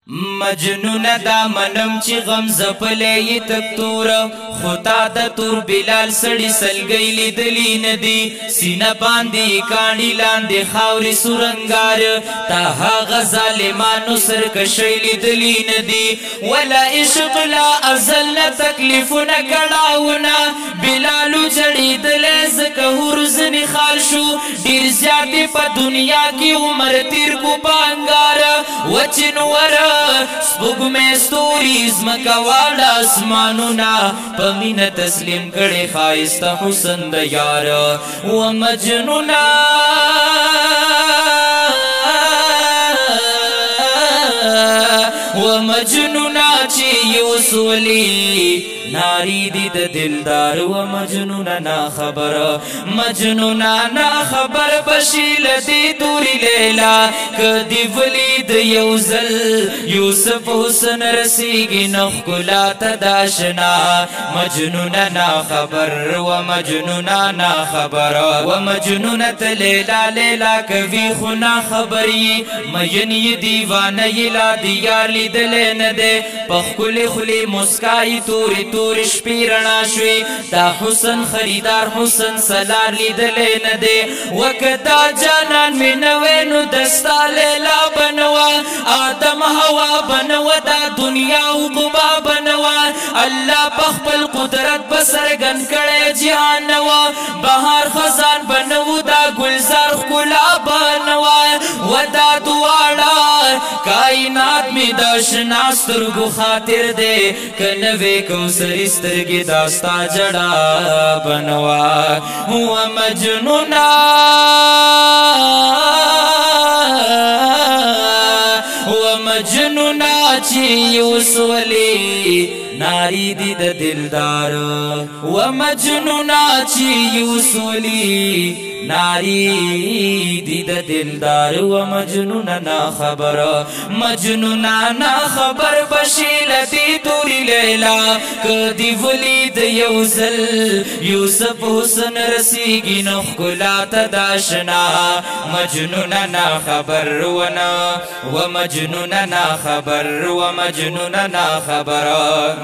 مجنون دا منم چی غم زپلی تک تور خطا دا تور بلال سڑی سلگئی لیدلی ندی سینہ باندی کانی لاندی خاوری سورنگار تاها غزالمانو سرکشی لیدلی ندی ولا عشق لا ازل تکلیف نکڑاونا بلالو جڑی دلیز کهورزنی خال شو دیر زیادی پا دنیا کی عمر تیر کو پانگار وچنور سپوږمۍ ستوري ځمکه واړه اسمانونه په مینه تسلیم کړي ښایسته حسن د یار و مجنونه و مجنونه چې یو سولي ناری دی د دلدار و مجنونه نا خبر مجنونه نا خبر بشیل دی دوری لیلا کدی ولید یوزل یوسف حسن رسیگی نخکلا تداشنا مجنونه نا خبر و مجنونه نا خبر و مجنونه تلیلا لیلا کوي خنا خبری مینی دیوانه یلا دیار لیدل نده پخکل خلی مسکای توری توری شپی رنا شوی دا حسن خریدار حسن سلار لیدل نده وکدا جانان می نوینو دستا لیلا بنوا آدم هوا بنوا دا دنیا عقبا بنوا اللہ بخبل قدرت بسرگن کڑے جہان نوا بہار خزان بنو دا گلزار خلا بنوا ودا دوارا کائنات می داشنا سترگو خاطر دے کنوے کوسری سترگی داستا جڑا بنوا ہوا مجنونا ہوا مجنونا چی یوسولی ناری دی د دلدار و مجنونا چی یوسولی ناری دی د دلدار و مجنونا نا خبر مجنونا نا خبر بشیل دی دوری لیلا کدی ولید یوزل یوسف حسن رسیگی نخکلا تداشنا مجنونا نا خبر و مجنونا نا خبر و مجنونا نا خبر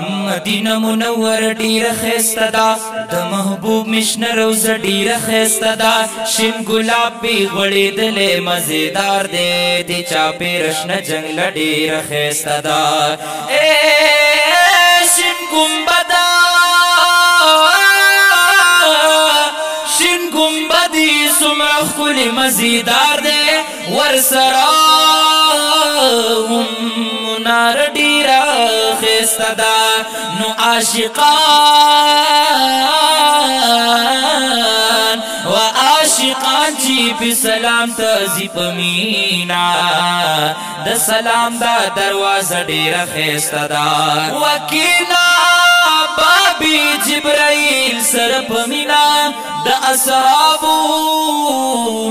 مدینہ منور ډیر خسته دا د محبوب مشن روز ډیر خسته دا شین ګلاب پی غړېدلې مزیدار دی د چاپې رشنه جنګ ډیر خسته دا شین ګمبدا شین ګمبدي څومره ښکلې مزیدار دی ورسره منار ډیره خسته ده نو عاشقان و عاشقان چی پی سلام تزی پمینا د سلام دا دروازه ډیره خسته ده وکینا بابی جبرائیل سر پمینا د اصحابو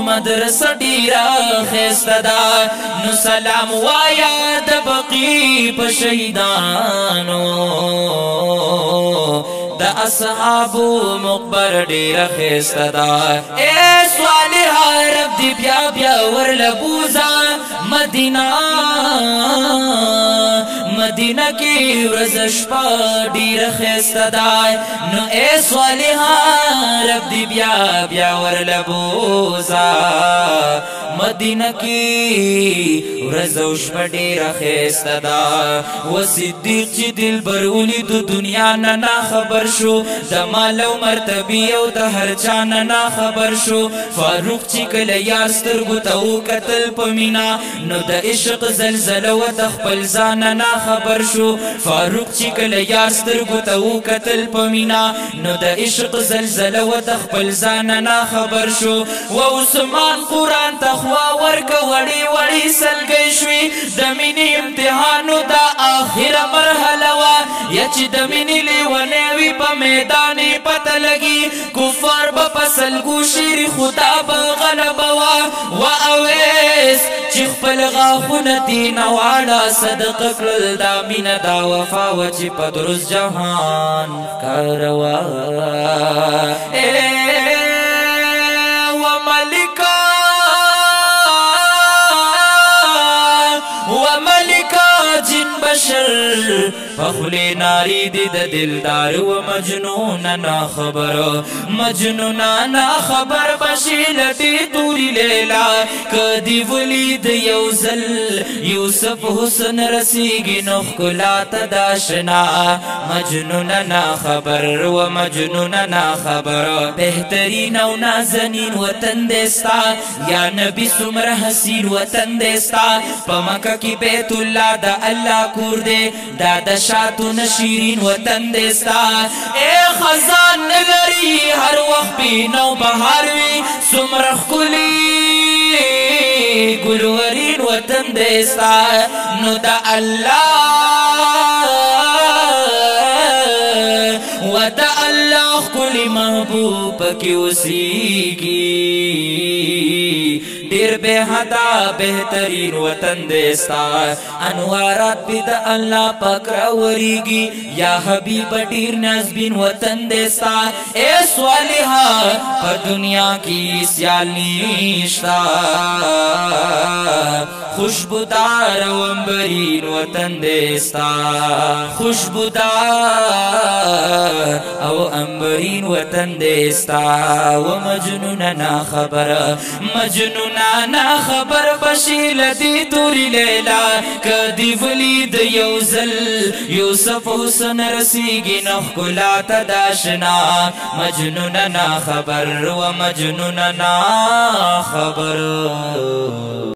مدرسه ډیره خسته ده نو سلام وایا د بقی په شهیدانو د اصحابو مقبر ډیره خسته ده صالح رب دی بیا بیا ورلبوزا مدینہ مدینہ کی ورځ شپه ډیره خسته ده نو صالح رب دی بیا بیا ورلبوزا مدینہ کی ورځ شپه ډیره خسته ده و صدیق چې دلبر ولید دنیا نه خبر شو د مال او مرتبه او د هر چا نه خبر شو فاروق چې کله یار سترګو ته وکتل په مینا نو د عشق زلزله و تخپل ځان نه خبر شو فاروق چې کله یار سترګو ته وکتل په مینا نو د عشق زلزله و تخپل ځان نه خبر شو و عثمان قرآن تخوا ورک وړي وړي سلګي شوي د مینې امتحانو دا آخره مرحله وا یا چې د مینې لیونی وي په میدان پته لګي کفار به په سلګو شیر خدا به غلبه وا و اویس چې خپل غاښونه دینه واړه صدقه کړل دا مینه دا وفا وه چې په درست جهان ښکاره وه و ملکا پخلی ناری دی د دلدار و مجنون نا خبر مجنون نا خبر بشی لٹی توری لیلا کدی ولید یوزل یوسف حسن رسیگی نخکلا تداشنا مجنون نا خبر و مجنون نا خبر بہترین و نازنین وطن دیستا یا نبی سمر حسین وطن دیستا پا مکہ کی بیت اللہ دا اللہ کور دے دا دا شاتو نشیرین وطن دیستا اے خزان نگری ہر وقت پی نو بہاروی سمرخ کلی گلورین وطن دیستا نو دا اللہ و دا اللہ کلی محبوب کی اسیگی دیر بے حدا بہترین وطن دیستا انوارات بھی دا اللہ پاک راوریگی یا حبیب دیر نازبین وطن دیستا اے صالحہ پر دنیا کی سیال نیشتا خوشبودار و امبرین وطن دیستا خوشبودار او امبرین وطن دیستا و مجنون نا خبر مجنون نا خبر بشیل دی توری لیلا کدی ولید یوزل یوسف حسن رسیگی نخکلا تداشنا مجنون نا خبر و مجنون نا خبر